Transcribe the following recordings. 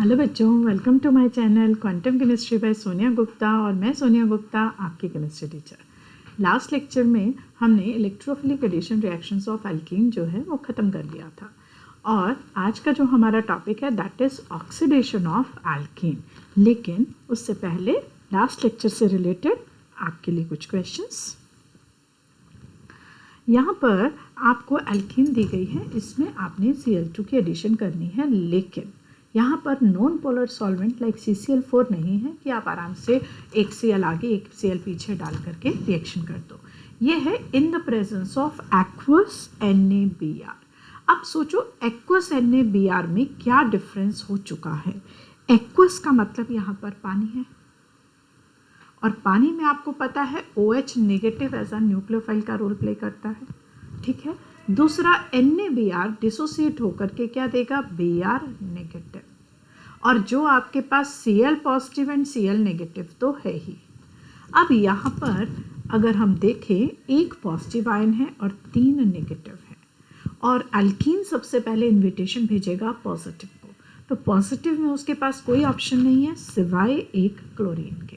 Hello बच्चों, welcome to my channel quantum chemistry by Sonia Gupta. और मैं सोनिया गुप्ता, आपकी केमिस्ट्री टीचर। लास्ट लेक्चर में हमने electrophilic addition reactions of alkene जो है वो ख़त्म कर दिया था। और आज का जो हमारा टॉपिक है that is oxidation of alkene. लेकिन उससे पहले लास्ट लेक्चर से रिलेटेड आपके लिए कुछ क्वेश्चंस। यहाँ पर आपको एल्कीन दी गई है, इसमें आपने Cl2 की एडिशन करनी है, लेकिन यहाँ पर non polar solvent like CCl4 नहीं है कि आप आराम से एक Cl आगे एक Cl पीछे डाल करके रिएक्शन कर दो। ये है in the presence of aqueous NaBr। अब सोचो एक्वस NaBr में क्या डिफरेंस हो चुका है। एक्वस का मतलब यहाँ पर पानी है, और पानी में आपको पता है OH negative as a nucleophile का रोल प्ले करता है, ठीक है। दूसरा NaBr डिसोसिएट होकर के क्या देगा, Br नेगेटिव। और जो आपके पास Cl positive and Cl negative तो है ही। अब यहाँ पर अगर हम देखें, एक पॉजिटिव आयन है और 3 नेगेटिव है, और एल्कीन सबसे पहले इन्विटेशन भेजेगा पॉजिटिव को। तो पॉजिटिव में उसके पास कोई ऑप्शन नहीं है सिवाय एक क्लोरीन के।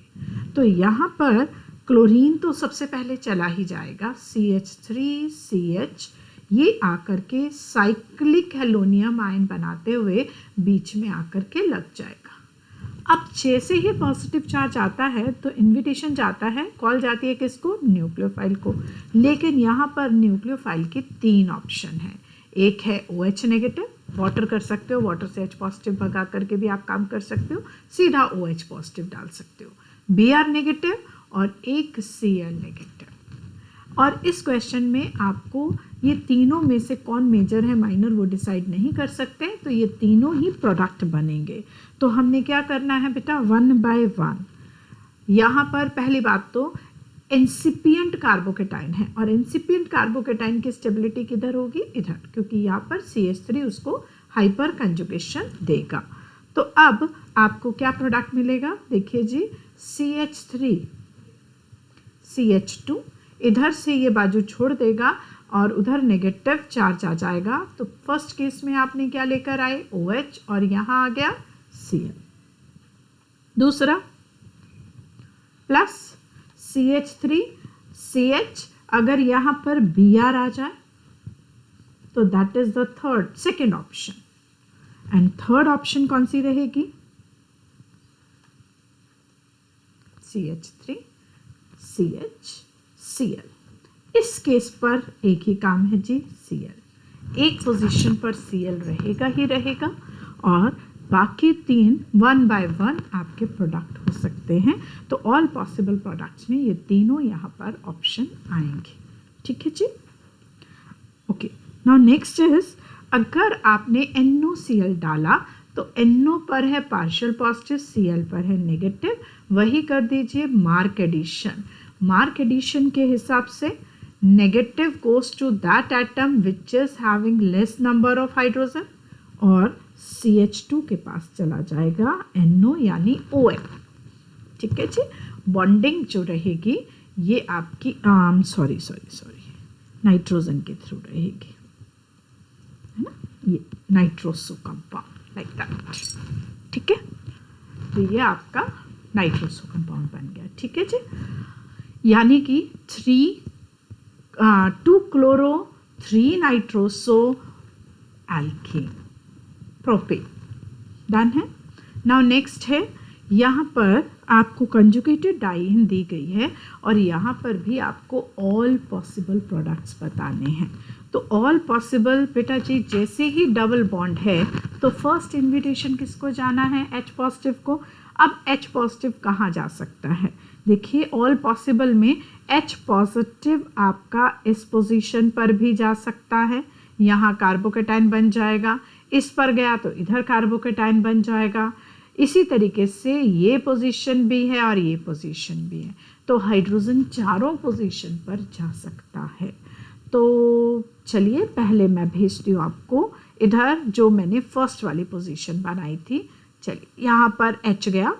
तो यहाँ पर क्लोरीन तो सबसे पहले चला ही जाएगा, CH3CH, ये आकर के साइक्लिक हेलोनियम आयन बनाते हुए बीच में आकर के लग जाएगा। अब जैसे ही पॉजिटिव चार्ज आता है तो इन्विटेशन जाता है, कॉल जाती है किसको, न्यूक्लियोफाइल को। लेकिन यहाँ पर न्यूक्लियोफाइल के 3 ऑप्शन हैं। एक है OH नेगेटिव, वाटर कर सकते हो, वाटर से H पॉजिटिव भगा करके भी आप काम कर सकते हो, सीधा OH पॉजिटिव डाल सकते हो, Br नेगेटिव और एक Cl नेगेटिव। और इस क्वेश्चन में आपको ये तीनों में से कौन मेजर है माइनर वो डिसाइड नहीं कर सकते, तो ये तीनों ही प्रोडक्ट बनेंगे। तो हमने क्या करना है बेटा, 1 बाय 1। यहाँ पर पहली बात तो इंसिपिएंट कार्बोकेटाइन है, और इंसिपिएंट कार्बोकेटाइन की स्टेबिलिटी किधर होगी, इधर, क्योंकि यहाँ पर CH3 उसको हाइपर कंजुगेशन देगा। तो अब आपको क्या प्रोडक्ट मिलेगा, देखिए जी, CH3 CH2 इधर से ये बाजू छोड़ देगा और उधर नेगेटिव चार्ज आ जाएगा। तो फर्स्ट केस में आपने क्या लेकर आए, OH, और यहाँ आ गया Cl। दूसरा प्लस CH3 CH, अगर यहाँ पर Br आ जाए तो that is the second option. And third option कौन सी रहेगी, CH3 CH Cl। इस केस पर एक ही काम है जी, Cl। एक पोजीशन पर Cl रहेगा ही रहेगा, और बाकी 3 1 बाय 1 आपके प्रोडक्ट हो सकते हैं। तो ऑल पॉसिबल प्रोडक्ट्स में ये तीनों यहाँ पर ऑप्शन आएंगे, ठीक है जी। ओके, नाउ नेक्स्ट इज, अगर आपने NOCl डाला तो NO पर है पार्शियल पॉजिटिव, Cl पर है नेगेटिव, वही कर दीजिए मार्क एडिशन। मार्क एडिशन के हिसाब से negative goes to that atom which is having less number of hydrogen, और CH2 के पास चला जाएगा NO यानी OH, ठीक है जी। बॉन्डिंग जो रहेगी ये आपकी सॉरी नाइट्रोजन के थ्रू रहेगी, है ना, ये नाइट्रोसो कंपाउंड लाइक दैट, ठीक है। तो ये आपका नाइट्रोसो कंपाउंड बन गया, ठीक है जी। यानी कि 2 chloro 3 nitroso alkene propane done है। नाउ नेक्स्ट है, यहाँ पर आपको कंजुगेटेड डाइईन दी गई है, और यहाँ पर भी आपको ऑल पॉसिबल प्रोडक्ट्स बताने हैं। तो ऑल पॉसिबल बेटा जी, जैसे ही डबल बॉन्ड है तो फर्स्ट इन्विटेशन किसको जाना है, H पॉजिटिव को। अब H पॉजिटिव कहाँ जा सकता है, देखिए ऑल पॉसिबल में H पॉजिटिव आपका इस पोजीशन पर भी जा सकता है, यहाँ कार्बोकेटाइन बन जाएगा, इस पर गया तो इधर कार्बोकेटाइन बन जाएगा। इसी तरीके से ये पोजीशन भी है और ये पोजीशन भी है, तो हाइड्रोजन चारों पोजीशन पर जा सकता है। तो चलिए पहले मैं भेजती हूँ आपको इधर, जो मैंने फर्स्ट वाली पोजीशन बनाई थी। चलिए यहाँ पर H गया,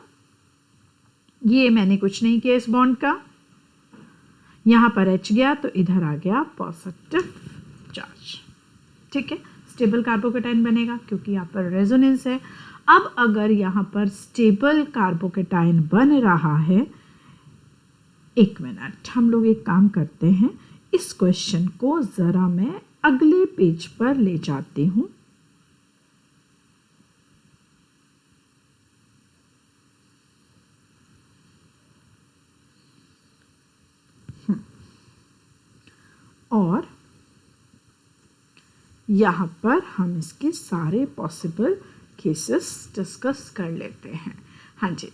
ये मैंने कुछ नहीं किया इस बॉन्ड का, यहाँ पर H गया तो इधर आ गया पॉजिटिव चार्ज, ठीक है। स्टेबल कार्बोकेटाइन बनेगा क्योंकि यहाँ पर रेजोनेंस है। अब अगर यहाँ पर स्टेबल कार्बोकेटाइन बन रहा है, एक मिनट, हम लोग एक काम करते हैं, इस क्वेश्चन को ज़रा मैं अगले पेज पर ले जाती हूँ। और यहाँ पर हम इसके सारे पॉसिबल केसेस डिस्कस कर लेते हैं। हाँ जी,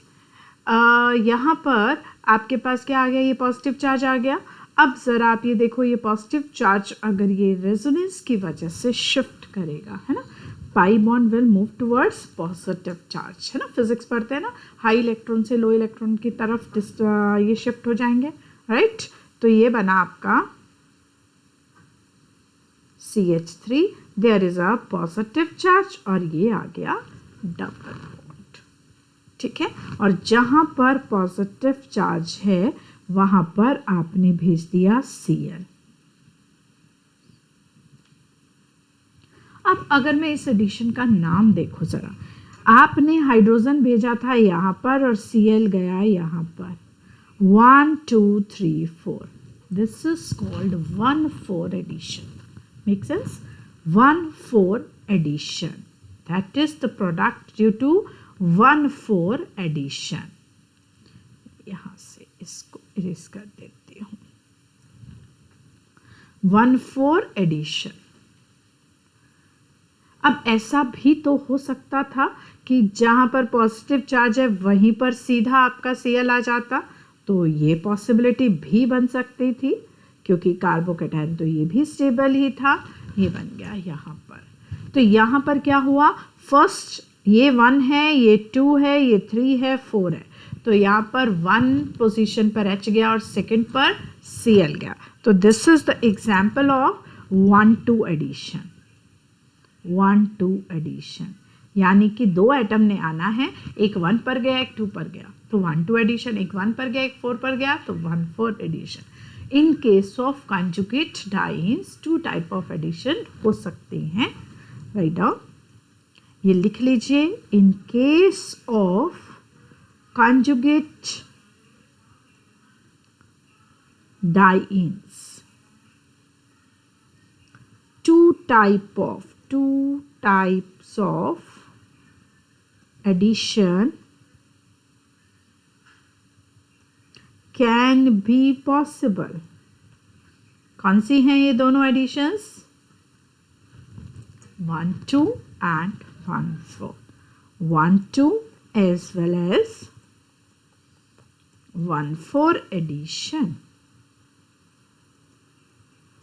यहाँ पर आपके पास क्या आ गया, ये पॉजिटिव चार्ज आ गया। अब ज़रा आप ये देखो, ये पॉजिटिव चार्ज अगर ये रेजोनेंस की वजह से शिफ्ट करेगा, है ना, pi bond will move towards positive charge, है ना, फिजिक्स पढ़ते हैं ना, हाई इलेक्ट्रॉन से लो इलेक्ट्रॉन की तरफ ये शिफ्ट हो जाएंगे, राइट। तो ये बना आपका CH3, there is a positive charge, और ये आ गया डबल बॉन्ड, ठीक है। और जहां पर पॉजिटिव चार्ज है वहां पर आपने भेज दिया Cl। अब अगर मैं इस एडिशन का नाम देखो जरा, आपने हाइड्रोजन भेजा था यहाँ पर और Cl गया यहाँ पर, 1 2 3 4, this is called 1,4 addition. Make sense? 1,4 addition. That is the product due to 1,4 addition. यहाँ से इसको इरेज कर देती हूँ। 1,4 addition. अब ऐसा भी तो हो सकता था कि जहाँ पर पॉजिटिव चार्ज है वहीं पर सीधा आपका Cl आ जाता, तो ये पॉसिबिलिटी भी बन सकती थी, क्योंकि कार्बोकेटाइन तो ये भी स्टेबल ही था, ये बन गया यहाँ पर। तो यहाँ पर क्या हुआ, फर्स्ट ये 1 है, ये 2 है, ये 3 है, 4 है, तो यहाँ पर 1 पोजीशन पर H गया और सेकंड पर Cl गया। तो this is the example of 1,2 addition. 1,2 addition यानी कि 2 एटम ने आना है, एक 1 पर गया, एक 2 पर गया, तो 1,2 एडिशन। एक 1 पर गया, एक 4 पर गया, तो 1,4 addition. In case of conjugate dienes 2 type of addition हो सकते हैं, राइट डाउन, ये लिख लीजिए। In case of conjugate dienes 2 types of addition can be possible। कौन सी हैं ये दोनों additions? 1,2 and 1,4, 1,2 as well as 1,4 addition,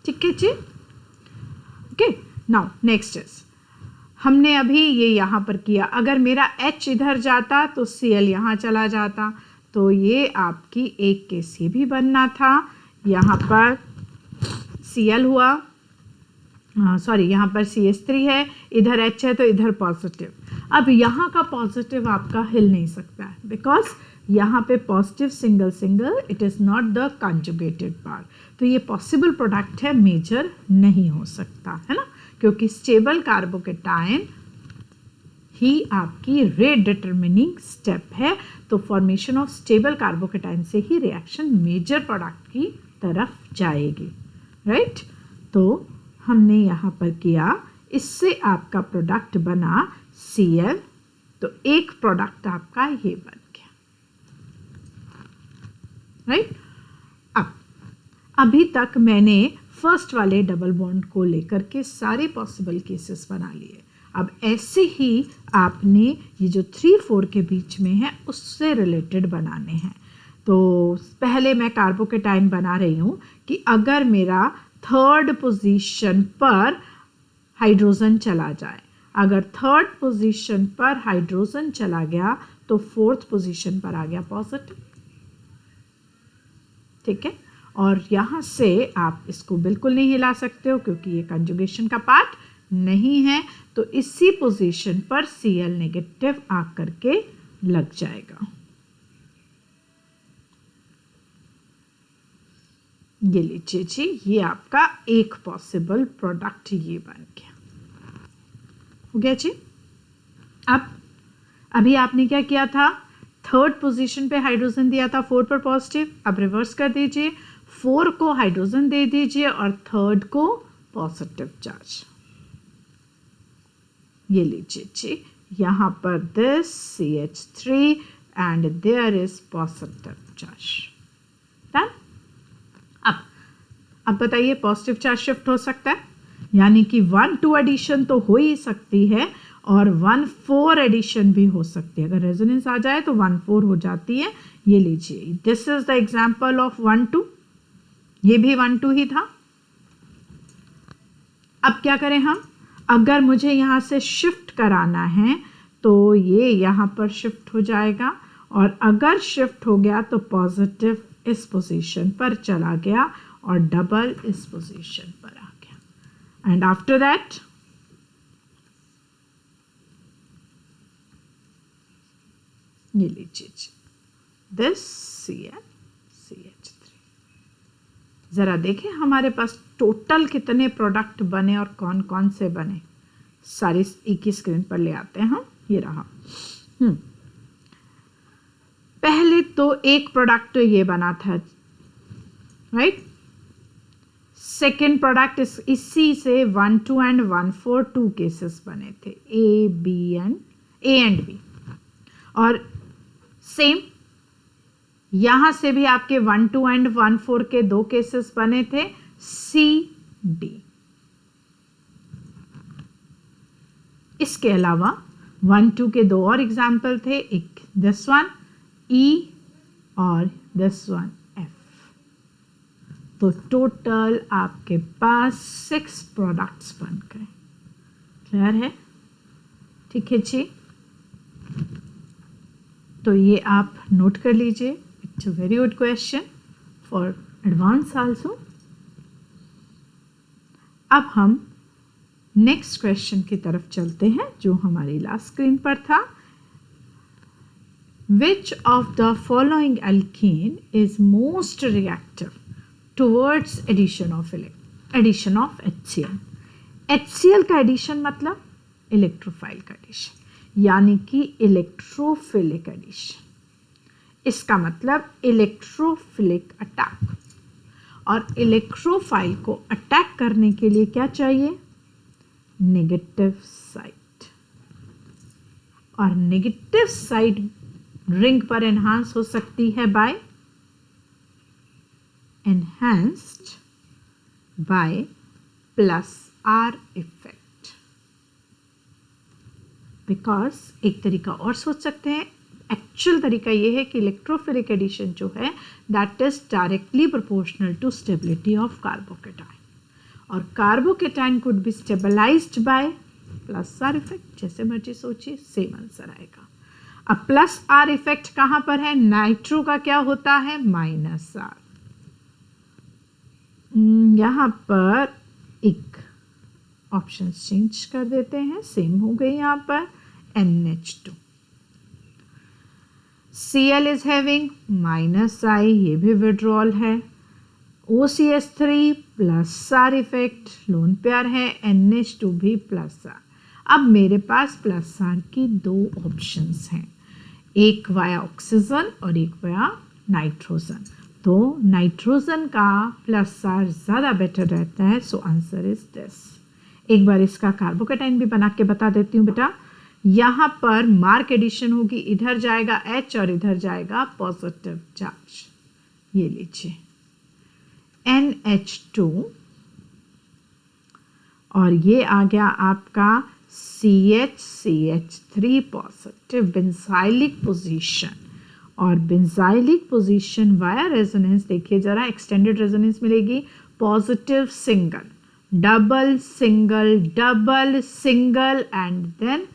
ठीक है जी। ओके, नाउ नेक्स्ट इज, हमने अभी ये यहाँ पर किया, अगर मेरा H इधर जाता तो Cl यहाँ चला जाता, तो ये आपकी एक केस ये भी बनना था। यहाँ पर Cl हुआ, सॉरी यहाँ पर CH3 है, इधर H है, तो इधर पॉजिटिव। अब यहाँ का पॉजिटिव आपका हिल नहीं सकता है, बिकॉज यहाँ पे positive single single, it is not the conjugated part, तो ये पॉसिबल प्रोडक्ट है, मेजर नहीं हो सकता है ना, क्योंकि स्टेबल कार्बोकेटाइन ही आपकी रेट डिटरमिनिंग स्टेप है। तो फॉर्मेशन ऑफ स्टेबल कार्बोकेटाइन से ही रिएक्शन मेजर प्रोडक्ट की तरफ जाएगी, राइट। तो हमने यहाँ पर किया, इससे आपका प्रोडक्ट बना Cl, तो एक प्रोडक्ट आपका ये बन गया, राइट। अब अभी तक मैंने फर्स्ट वाले डबल बॉन्ड को लेकर के सारे पॉसिबल केसेस बना लिए। अब ऐसे ही आपने ये जो 3-4 के बीच में है उससे रिलेटेड बनाने हैं। तो पहले मैं कार्बोकेटाइन बना रही हूँ कि अगर मेरा 3rd पोजीशन पर हाइड्रोजन चला जाए, अगर 3rd पोजीशन पर हाइड्रोजन चला गया तो 4th पोजीशन पर आ गया पॉजिटिव, ठीक है। और यहाँ से आप इसको बिल्कुल नहीं हिला सकते हो क्योंकि ये कंजुगेशन का पार्ट नहीं है, तो इसी पोजीशन पर Cl नेगेटिव आकर के लग जाएगा। ये लीजिए जी, ये आपका एक पॉसिबल प्रोडक्ट ये बन गया, हो गया जी। अब अभी आपने क्या किया था, थर्ड पोजीशन पे हाइड्रोजन दिया था, 4 पर पॉजिटिव। अब रिवर्स कर दीजिए, 4 को हाइड्रोजन दे दीजिए और थर्ड को पॉजिटिव चार्ज। ये लीजिए जी, यहाँ पर this CH3 and there is positive charge. Done. अब बताइए पॉजिटिव चार्ज शिफ्ट हो सकता है, यानी कि 1-2 एडिशन तो हो ही सकती है और 1-4 एडिशन भी हो सकती है। अगर रेजोनेंस आ जाए तो 1-4 हो जाती है। ये लीजिए, this is the example of 1-2, ये भी 1-2 ही था। अब क्या करें हम, अगर मुझे यहाँ से शिफ्ट कराना है तो ये यहाँ पर शिफ्ट हो जाएगा, और अगर शिफ्ट हो गया तो पॉजिटिव इस पोजीशन पर चला गया और डबल इस पोजीशन पर आ गया। एंड आफ्टर दैट ये लीजिए दिस CH3। जरा देखें हमारे पास टोटल कितने प्रोडक्ट बने और कौन कौन से बने, सारी एक ही स्क्रीन पर ले आते हैं हम। ये रहा। पहले तो एक प्रोडक्ट तो ये बना था, राइट। सेकेंड प्रोडक्ट इसी से 1-2 एंड 1-4 2 केसेस बने थे, A एंड B। और सेम यहां से भी आपके 1-2 एंड 1-4 के 2 केसेस बने थे, C-D। इसके अलावा 1-2 के 2 और एग्जाम्पल थे, एक दिस वन E और दिस वन F। तो टोटल आपके पास 6 प्रोडक्ट्स बन गए। क्लियर है? ठीक है जी। तो ये आप नोट कर लीजिए, it's a very good question for advance also. अब हम नेक्स्ट क्वेश्चन की तरफ चलते हैं जो हमारी लास्ट स्क्रीन पर था। Which of the following alkene is most reactive towards addition of HCl? HCl का एडिशन मतलब इलेक्ट्रोफाइल का एडिशन, यानी कि इलेक्ट्रोफिलिक एडिशन। इसका मतलब इलेक्ट्रोफिलिक अटैक। और इलेक्ट्रोफाइल को अटैक करने के लिए क्या चाहिए, नेगेटिव साइड। और नेगेटिव साइड रिंग पर एनहांस हो सकती है enhanced by +R effect. Because एक तरीका और सोच सकते हैं, एक्चुअल तरीका ये है कि इलेक्ट्रोफिलिक एडिशन जो है that is directly proportional to stability of carbocation, और carbocation could be stabilised by +R effect. जैसे मर्जी सोचिए, सेम आंसर आएगा। अब +R इफेक्ट कहां पर है, नाइट्रो का क्या होता है, -R। यहां पर एक ऑप्शन चेंज कर देते हैं, सेम हो गई यहां पर NH2। Cl is having -I, ये भी विड्रॉल है। OCH3 +R effect, lone pair है, NH2 भी +R। अब मेरे पास +R की 2 ऑप्शंस हैं, एक वाया ऑक्सीजन और एक वाया नाइट्रोजन। तो नाइट्रोजन का +R ज़्यादा बेटर रहता है, सो आंसर इज दिस। एक बार इसका कार्बोकेटाइन भी बना के बता देती हूँ बेटा। यहाँ पर मार्क एडिशन होगी, इधर जाएगा H और इधर जाएगा पॉजिटिव चार्ज। ये लीजिए NH2 और ये आ गया आपका CH3 पॉजिटिव बेंजाइलिक पोजीशन। और बेंजाइलिक पोजीशन वाया रेजोनेंस देखिए जरा, एक्सटेंडेड रेजोनेंस मिलेगी, positive single, double single, double single and then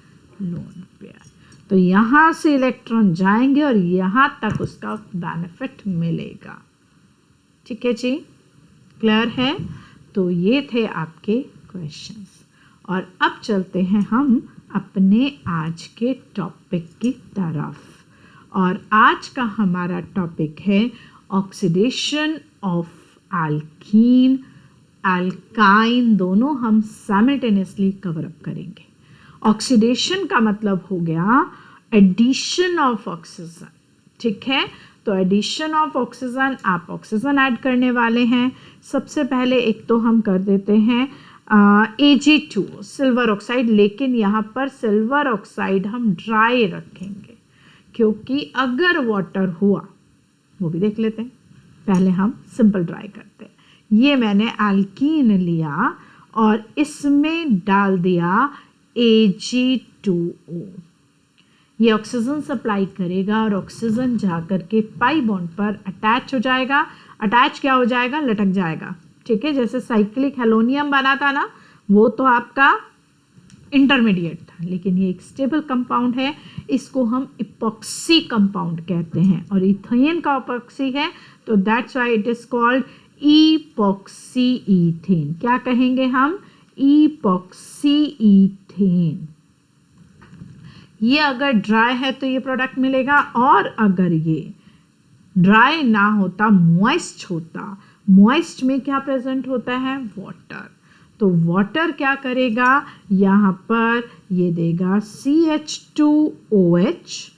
lone pair. तो यहाँ से इलेक्ट्रॉन जाएंगे और यहाँ तक उसका बेनिफिट मिलेगा। ठीक है जी, क्लियर है? तो ये थे आपके क्वेश्चंस। और अब चलते हैं हम अपने आज के टॉपिक की तरफ। और आज का हमारा टॉपिक है ऑक्सीडेशन ऑफ एल्कीन, एल्काइन, दोनों हम साइमल्टेनियसली कवर अप करेंगे। ऑक्सीडेशन का मतलब हो गया एडिशन ऑफ ऑक्सीजन। ठीक है, तो एडिशन ऑफ ऑक्सीजन, आप ऑक्सीजन ऐड करने वाले हैं। सबसे पहले एक तो हम कर देते हैं Ag2 सिल्वर ऑक्साइड, लेकिन यहाँ पर सिल्वर ऑक्साइड हम ड्राई रखेंगे क्योंकि अगर वाटर हुआ, वो भी देख लेते हैं, पहले हम सिंपल ड्राई करते हैं। ये मैंने एल्कीन लिया और इसमें डाल दिया Ag2O। ये ऑक्सीजन सप्लाई करेगा और ऑक्सीजन जा कर के पाई बॉन्ड पर अटैच हो जाएगा। अटैच क्या हो जाएगा? लटक जाएगा। ठीक है, जैसे साइक्लिक हेलोनियम बना था ना, वो तो आपका इंटरमीडिएट था, लेकिन ये एक स्टेबल कंपाउंड है, इसको हम इपॉक्सी कंपाउंड कहते हैं और इथेन का इपॉक्सी है, तो that's why it is called epoxy ethane. क्या कहेंगे हम? Epoxy ethane. ये अगर ड्राई है तो ये प्रोडक्ट मिलेगा, और अगर ये ड्राई ना होता, मॉइस्ट होता, मॉइस्ट में क्या प्रेजेंट होता है? वाटर। तो वाटर क्या करेगा? यहाँ पर ये देगा CH2OH,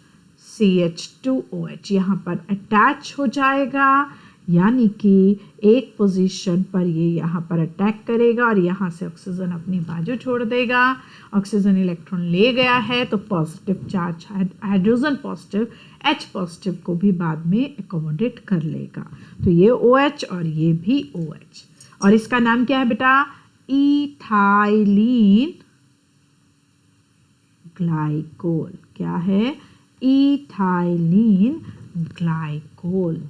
CH2OH यहाँ पर अटैच हो जाएगा, यानी कि एक पोजीशन पर ये यहाँ पर अटैक करेगा और यहाँ से ऑक्सीजन अपनी बाजू छोड़ देगा। ऑक्सीजन इलेक्ट्रॉन ले गया है तो positive charge hydrogen positive H positive को भी बाद में एकोमोडेट कर लेगा। तो ये OH और ये भी OH, और इसका नाम क्या है बेटा? Ethylene glycol. क्या है? Ethylene glycol.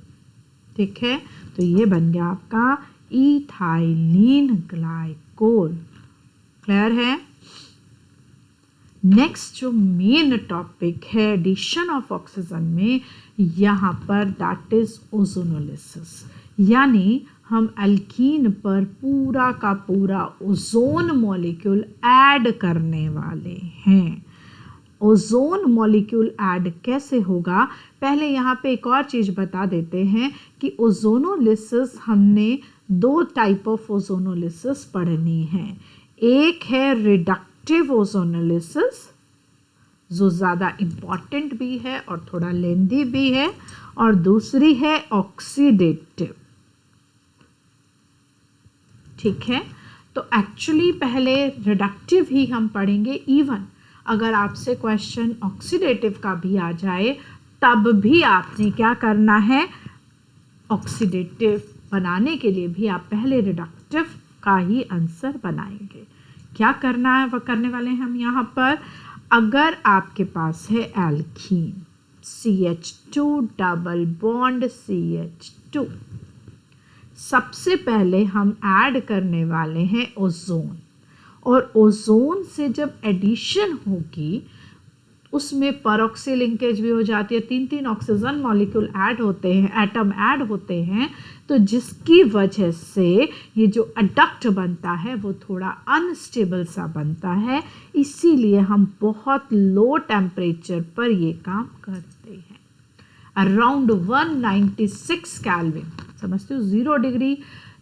ठीक है, तो ये बन गया आपका इथाइलिन ग्लाइकोल। क्लियर है? नेक्स्ट जो मेन टॉपिक है एडिशन ऑफ ऑक्सीजन में, यहाँ पर दैट इज ओजोनोलिसिस, यानी हम एल्कीन पर पूरा का पूरा ओजोन मॉलिक्यूल ऐड करने वाले हैं। ओजोन मॉलिक्यूल ऐड कैसे होगा? पहले यहाँ पे एक और चीज़ बता देते हैं कि ओजोनोलिसिस हमने 2 टाइप ऑफ ओजोनोलिसिस पढ़नी है। एक है रिडक्टिव ओजोनोलिसिस, जो ज़्यादा इम्पॉर्टेंट भी है और थोड़ा लेंदी भी है, और दूसरी है ऑक्सीडेटिव। ठीक है, तो एक्चुअली पहले रिडक्टिव ही हम पढ़ेंगे। इवन अगर आपसे क्वेश्चन ऑक्सीडेटिव का भी आ जाए तब भी आपने क्या करना है? ऑक्सीडेटिव बनाने के लिए भी आप पहले रिडक्टिव का ही आंसर बनाएंगे। क्या करना है वह करने वाले हैं हम यहाँ पर। अगर आपके पास है alkene CH2 double bond CH2, सबसे पहले हम ऐड करने वाले हैं ओजोन, और ओजोन से जब एडिशन होगी उसमें परऑक्सी लिंकेज भी हो जाती है, 3 ऑक्सीजन मॉलिक्यूल ऐड होते हैं, एटम ऐड होते हैं, तो जिसकी वजह से ये जो अडक्ट बनता है वो थोड़ा अनस्टेबल सा बनता है। इसीलिए हम बहुत लो टेम्परेचर पर ये काम करते हैं, अराउंड 196 केल्विन। समझते हो? 0 डिग्री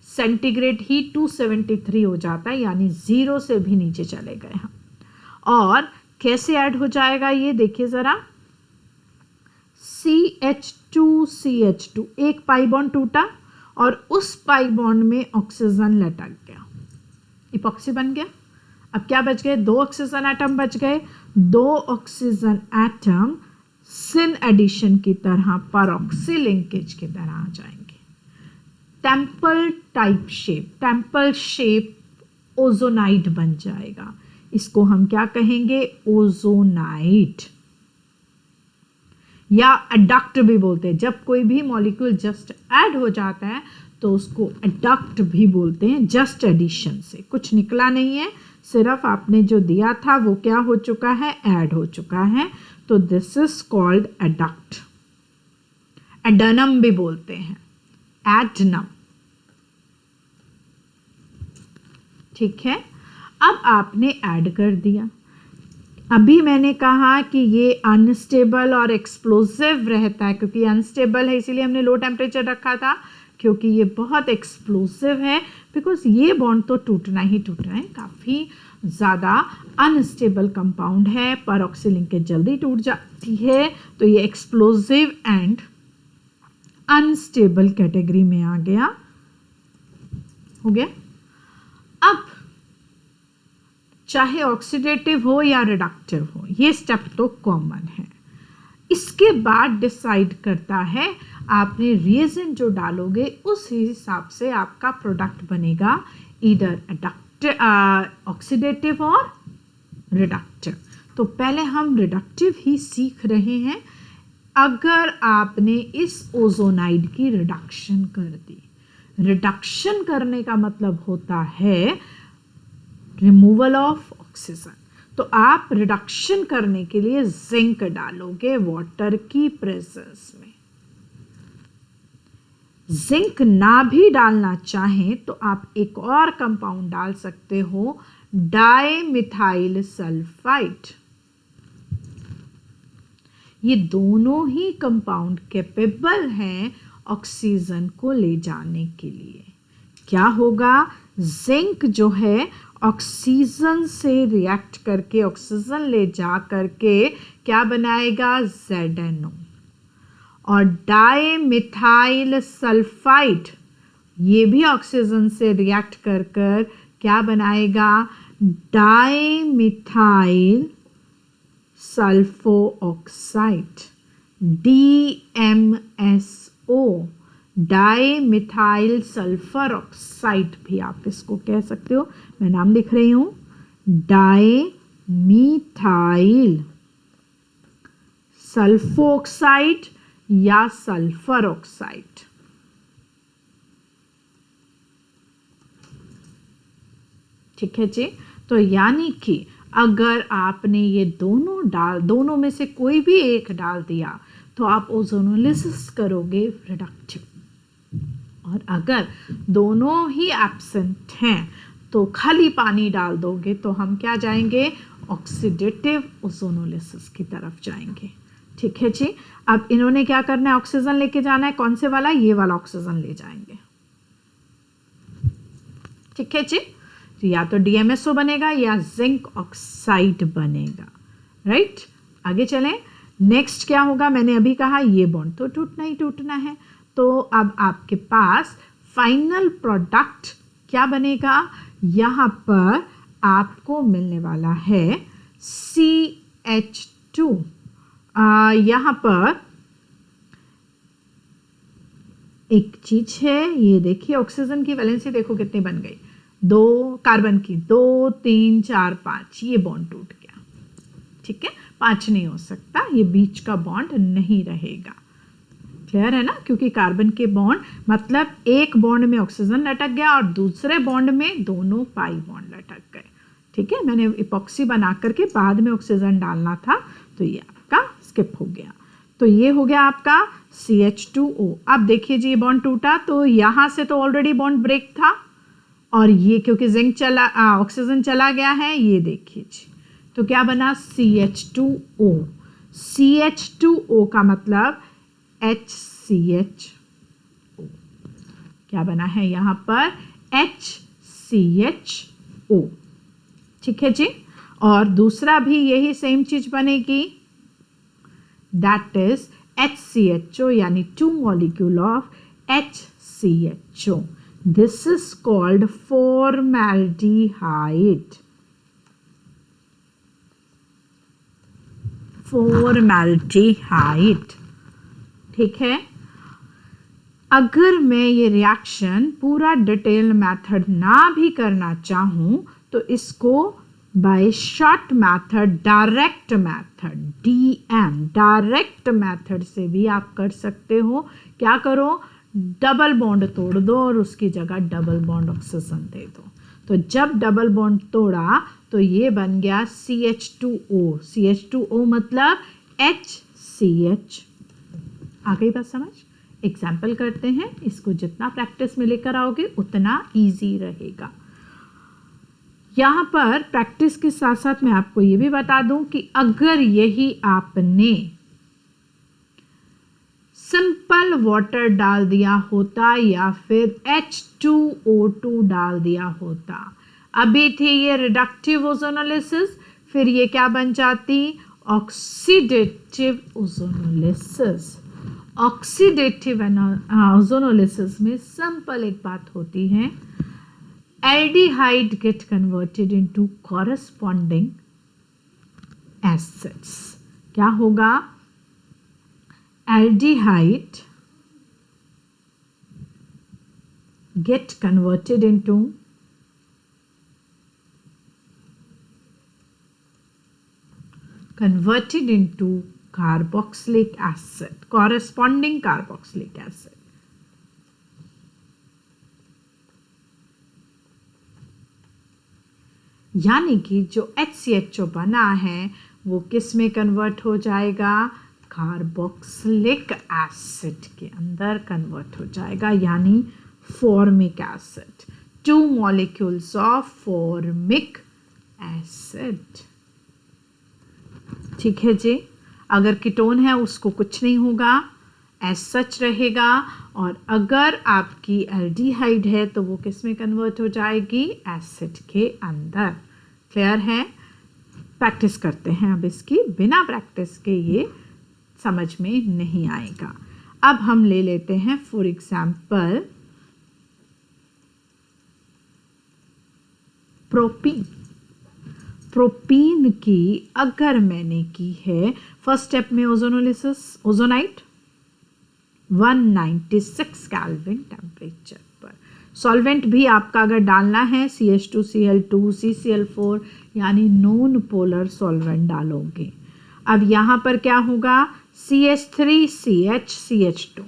सेंटीग्रेड ही 273 हो जाता है, यानी 0 से भी नीचे चले गए हम। और कैसे ऐड हो जाएगा ये देखिए ज़रा। CH2 एक पाई बॉन्ड टूटा और उस पाई बॉन्ड में ऑक्सीजन लटक गया, इपॉक्सी बन गया। अब क्या बच गए? 2 ऑक्सीजन एटम बच गए। 2 ऑक्सीजन एटम सिन एडिशन की तरह परऑक्सी लिंकेज की तरह आ जाएंगे। Temple type shape, temple shape ozonide बन जाएगा। इसको हम क्या कहेंगे? ओजोनाइट, या एडक्ट भी बोलते हैं। जब कोई भी मॉलिक्यूल जस्ट ऐड हो जाता है तो उसको एडक्ट भी बोलते हैं। जस्ट एडिशन से कुछ निकला नहीं है, सिर्फ आपने जो दिया था वो क्या हो चुका है? ऐड हो चुका है, तो this is called adduct. Adhanom भी बोलते हैं, एडनम। ठीक है, अब आपने ऐड कर दिया। अभी मैंने कहा कि ये अनस्टेबल और एक्सप्लोसिव रहता है, क्योंकि अनस्टेबल है इसीलिए हमने लो टेम्परेचर रखा था। क्योंकि ये बहुत एक्सप्लोसिव है, बिकॉज ये बॉन्ड तो टूटना ही टूटना है, काफ़ी ज़्यादा अनस्टेबल कंपाउंड है, परऑक्सी लिंकेज जल्दी टूट जाती है, तो ये एक्सप्लोसिव एंड अनस्टेबल कैटेगरी में आ गया, हो गया। अब चाहे ऑक्सीडेटिव हो या रिडक्टिव हो, ये स्टेप तो कॉमन है। इसके बाद डिसाइड करता है आपने रिएजेंट जो डालोगे उस हिसाब से आपका प्रोडक्ट बनेगा, इधर ऑक्सीडेटिव और रिडक्टिव। तो पहले हम रिडक्टिव ही सीख रहे हैं। अगर आपने इस ओजोनाइड की रिडक्शन कर दी, रिडक्शन करने का मतलब होता है रिमूवल ऑफ ऑक्सीजन, तो आप रिडक्शन करने के लिए जिंक डालोगे वाटर की प्रेजेंस में। जिंक ना भी डालना चाहें तो आप एक और कंपाउंड डाल सकते हो, डाइमिथाइल सल्फाइड। ये दोनों ही कंपाउंड कैपेबल हैं ऑक्सीजन को ले जाने के लिए। क्या होगा, जिंक जो है ऑक्सीजन से रिएक्ट करके ऑक्सीजन ले जा करके क्या बनाएगा, ZNO, और डाइमिथाइल सल्फाइड ये भी ऑक्सीजन से रिएक्ट कर कर क्या बनाएगा, dimethyl sulpho oxide, DMSO, dimethyl sulphur oxide भी आप इसको कह सकते हो। मैं नाम लिख रही हूं, डाइमिथाइल सल्फोक्साइड या सल्फर ऑक्साइड। ठीक है जी। तो यानी कि अगर आपने ये दोनों में से कोई भी एक डाल दिया तो आप ओजोनोलिसिस करोगे रिडक्टिव, और अगर दोनों ही एब्सेंट हैं तो खाली पानी डाल दोगे तो हम क्या जाएंगे, ऑक्सीडेटिव ओजोनोलिसिस की तरफ जाएंगे। ठीक है जी। अब इन्होंने क्या करना है, ऑक्सीजन लेके जाना है, कौन से वाला, ये वाला ऑक्सीजन ले जाएंगे। ठीक है जी। तो या तो DMSO बनेगा या जिंक ऑक्साइड बनेगा, राइट। आगे चलें, नेक्स्ट क्या होगा, मैंने अभी कहा ये बॉन्ड तो टूटना ही टूटना है, तो अब आपके पास फाइनल प्रोडक्ट क्या बनेगा, यहाँ पर आपको मिलने वाला है CH2। यहाँ पर एक चीज है, ये देखिए ऑक्सीजन की वैलेंसी देखो कितनी बन गई, 2 कार्बन की 2 3 4 5, ये बॉन्ड टूट गया। ठीक है, 5 नहीं हो सकता, ये बीच का बॉन्ड नहीं रहेगा। क्लियर है ना, क्योंकि कार्बन के बॉन्ड मतलब एक बॉन्ड में ऑक्सीजन लटक गया और दूसरे बॉन्ड में दोनों पाई बॉन्ड लटक गए। ठीक है, मैंने इपॉक्सी बना करके बाद में ऑक्सीजन डालना था, तो ये आपका स्किप हो गया। तो ये हो गया आपका CH2O। अब देखिए जी, ये बॉन्ड टूटा तो यहाँ से तो ऑलरेडी बॉन्ड ब्रेक था, और ये क्योंकि जिंक ऑक्सीजन चला गया है, ये देखिए जी, तो क्या बना, CH2O। CH2O का मतलब HCHO, क्या बना है यहाँ पर, HCHO। ठीक है जी। और दूसरा भी यही सेम चीज बनेगी, दैट इज HCHO, यानी 2 molecule of HCHO। This is called formaldehyde. Formaldehyde. ठीक है, अगर मैं ये रिएक्शन पूरा डिटेल मेथड ना भी करना चाहूं तो इसको by short method, direct method, DM, direct method से भी आप कर सकते हो। क्या करो, डबल बॉन्ड तोड़ दो और उसकी जगह डबल बॉन्ड ऑक्सीजन दे दो। तो जब डबल बॉन्ड तोड़ा तो ये बन गया CH2O। CH2O मतलब HCH। आ गई बात समझ? एग्जाम्पल करते हैं, इसको जितना प्रैक्टिस में लेकर आओगे उतना इजी रहेगा। यहाँ पर प्रैक्टिस के साथ साथ मैं आपको ये भी बता दूं कि अगर यही आपने सिंपल वाटर डाल दिया होता या फिर H2O2 डाल दिया होता। अभी थी ये रिडक्टिव ओजोनोलिसिस, फिर ये क्या बन जाती, ऑक्सीडेटिव ओजोनोलिसिस। ऑक्सीडेटिव ओजोनोलिसिस में सिंपल एक बात होती है, aldehyde get converted into corresponding acids. क्या होगा, aldehyde get converted into carboxylic acid, corresponding carboxylic acid। यानी कि जो HCHO बना है वो किस में कन्वर्ट हो जाएगा, कार्बोक्सिलिक एसिड के अंदर कन्वर्ट हो जाएगा, यानी formic acid. 2 molecules of formic acid. ठीक है जी। अगर कीटोन है उसको कुछ नहीं होगा, एज सच रहेगा, और अगर आपकी एल्डिहाइड है तो वो किस में कन्वर्ट हो जाएगी, एसिड के अंदर। क्लियर है। प्रैक्टिस करते हैं अब इसकी, बिना प्रैक्टिस के ये समझ में नहीं आएगा। अब हम ले लेते हैं फॉर एग्जाम्पल प्रोपीन। प्रोपीन की अगर मैंने की है फर्स्ट स्टेप में ओजोनोलिसिस, ओजोनाइट 196 केल्विन टेम्परेचर पर। सॉल्वेंट भी आपका अगर डालना है CH2Cl2 CCl4 यानी नॉन पोलर सॉल्वेंट डालोगे। अब यहाँ पर क्या होगा, CH3CH2,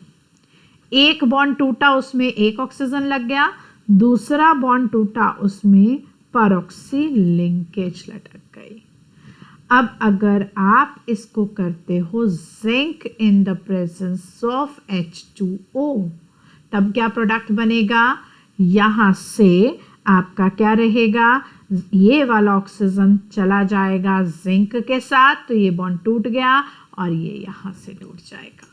एक बॉन्ड टूटा उसमें एक ऑक्सीजन लग गया, दूसरा बॉन्ड टूटा उसमें परऑक्सी लिंकेज लटक गई। अब अगर आप इसको करते हो zinc in the presence of H2O, तब क्या प्रोडक्ट बनेगा, यहाँ से आपका क्या रहेगा, ये वाला ऑक्सीजन चला जाएगा जिंक के साथ, तो ये बॉन्ड टूट गया और ये यहाँ से टूट जाएगा।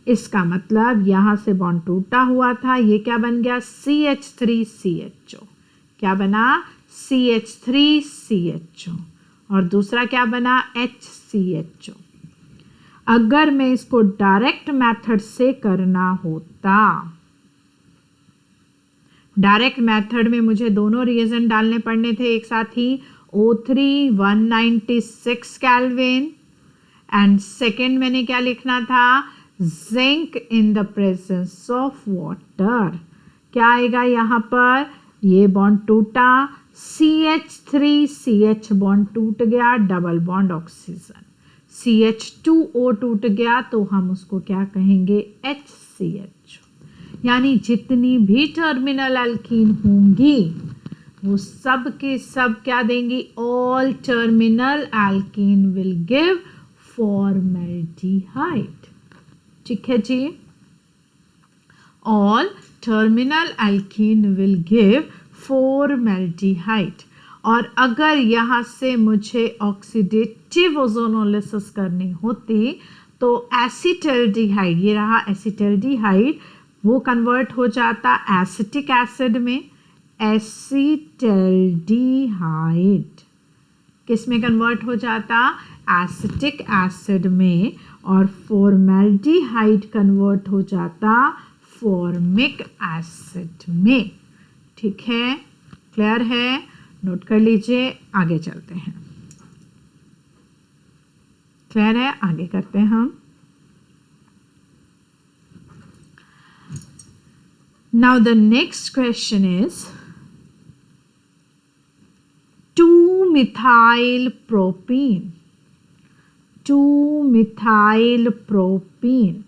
इसका मतलब यहाँ से बॉन्ड टूटा हुआ था, ये क्या बन गया, CH3CHO। क्या बना, CH3CHO, और दूसरा क्या बना, HCHO। अगर मैं इसको डायरेक्ट मेथड से करना होता, डायरेक्ट मेथड में मुझे दोनों रिएजेंट डालने पड़ने थे एक साथ ही, O3 196 केल्विन, एंड सेकेंड मैंने क्या लिखना था, zinc in the presence of water. क्या आएगा यहाँ पर, ये बॉन्ड टूटा, CH3CH बॉन्ड टूट गया, डबल बॉन्ड ऑक्सीजन, CH2O टूट गया, तो हम उसको क्या कहेंगे, HCHO। यानी जितनी भी टर्मिनल एल्कीन होंगी वो सब के सब क्या देंगी, all terminal alkene will give formaldehyde. ठीक है जी, all terminal alkene will give formaldehyde. और अगर यहाँ से मुझे ऑक्सीडेटिव ओजोनोलिसिस करनी होती तो एसिटल्डिहाइड, ये रहा एसिटल्डिहाइड, वो कन्वर्ट हो जाता एसिटिक एसिड में, एसिटल्डिहाइड किस में कन्वर्ट हो जाता, एसिटिक एसिड में, और फॉर्मल्डिहाइड कन्वर्ट हो जाता फॉर्मिक एसिड में। ठीक है, क्लियर है, नोट कर लीजिए, आगे चलते हैं। क्लियर है, आगे करते हैं हम। Now the next question is 2-methyl-propene. 2-methyl-propene,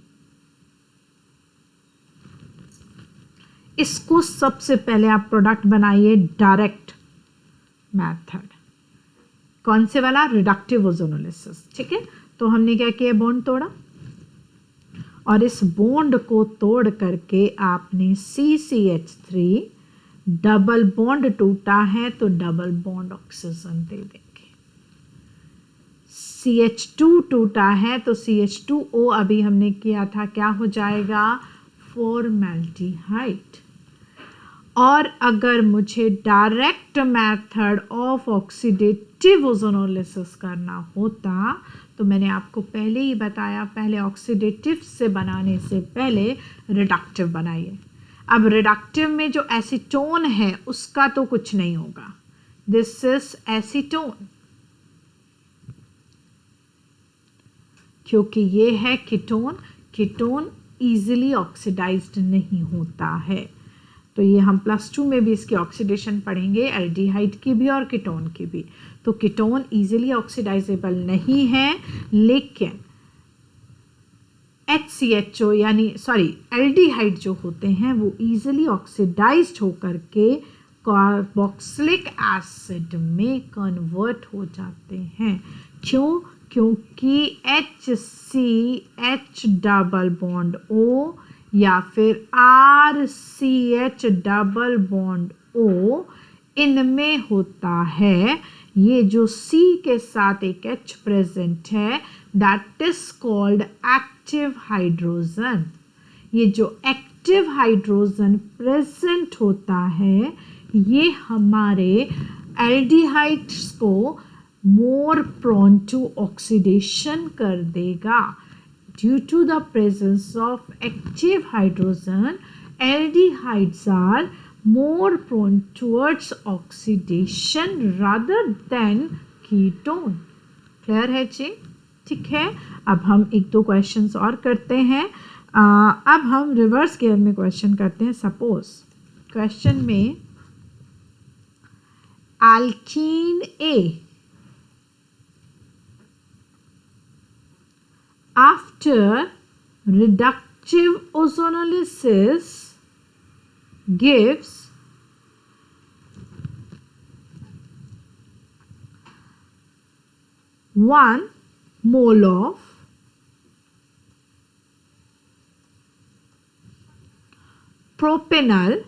इसको सबसे पहले आप प्रोडक्ट बनाइए डायरेक्ट मेथड। कौन से वाला, रिडक्टिव ओजोनोलिसिस। ठीक है, तो हमने क्या किया, बॉन्ड तोड़ा, और इस बॉन्ड को तोड़ करके आपने CCH3, डबल बॉन्ड टूटा है तो डबल बॉन्ड ऑक्सीजन दे देंगे, CH2 टूटा है तो CH2O अभी हमने किया था, क्या हो जाएगा, फॉर्मेल्डिहाइड। और अगर मुझे direct method of oxidative ozonolysis करना होता तो मैंने आपको पहले ही बताया, पहले ऑक्सीडेटिव से बनाने से पहले रिडक्टिव बनाइए। अब रिडक्टिव में जो एसीटोन है उसका तो कुछ नहीं होगा, दिस इज एसीटोन, क्योंकि ये है कीटोन। कीटोन इजीली ऑक्सीडाइज्ड नहीं होता है। तो ये हम +2 में भी इसकी ऑक्सीडेशन पढ़ेंगे, एल्डिहाइड की भी और कीटोन की भी। तो कीटोन इजीली ऑक्सीडाइजेबल नहीं है, लेकिन HCHO यानी एल्डिहाइड जो होते हैं वो इजीली ऑक्सीडाइज्ड होकर के कार्बोक्सिलिक एसिड में कन्वर्ट हो जाते हैं। क्यों? क्योंकि HCH डबल बॉन्ड O या फिर RCH डबल बॉन्ड O इनमें होता है, ये जो C के साथ एक H प्रेजेंट है, that is called active hydrogen. ये जो एक्टिव हाइड्रोजन प्रेजेंट होता है ये हमारे एल्डिहाइड्स को मोर प्रोन टू ऑक्सीडेशन कर देगा। Due to the presence of active hydrogen, aldehydes are more prone towards oxidation rather than ketone। Clear है जी? ठीक है, अब हम एक दो क्वेश्चंस और करते हैं। अब हम रिवर्स गियर में क्वेश्चन करते हैं। सपोज क्वेश्चन में alkene A after reductive ozonolysis gives 1 mole of propanol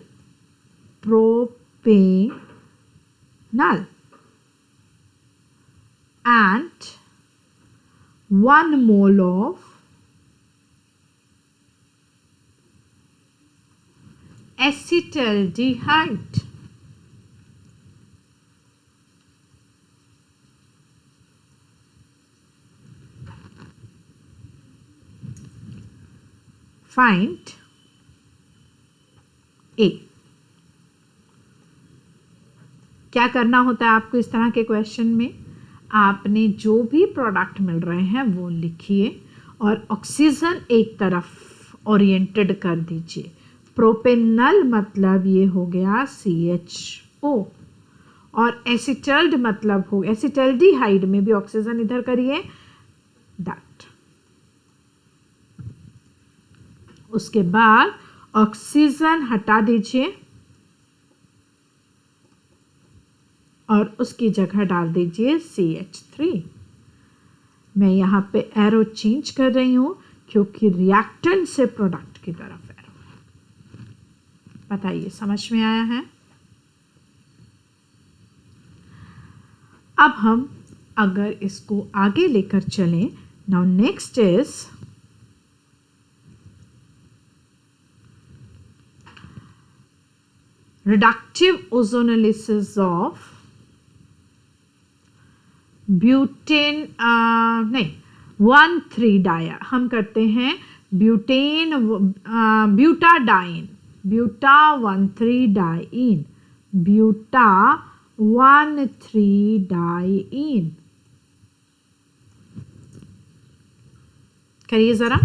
and 1 mole of acetaldehyde। Find A। क्या करना होता है आपको इस तरह के क्वेश्चन में? आपने जो भी प्रोडक्ट मिल रहे हैं वो लिखिए और ऑक्सीजन एक तरफ ओरिएंटेड कर दीजिए। प्रोपेनल मतलब ये हो गया CHO और एसिटल्ड मतलब हो, एसिटल्डिहाइड में भी ऑक्सीजन इधर करिए, दैट। उसके बाद ऑक्सीजन हटा दीजिए और उसकी जगह डाल दीजिए CH3। मैं यहाँ पे एरो चेंज कर रही हूँ क्योंकि रिएक्टेंट से प्रोडक्ट की तरफ एरो। बताइए समझ में आया है? अब हम अगर इसको आगे लेकर चलें, now next is reductive ozonolysis of butane, नहीं 1,3-डाया हम करते हैं ब्यूटेन, ब्यूटाडाइन, ब्यूटा 1,3-डाइन, ब्यूटा 1,3-डाइन। करिए जरा।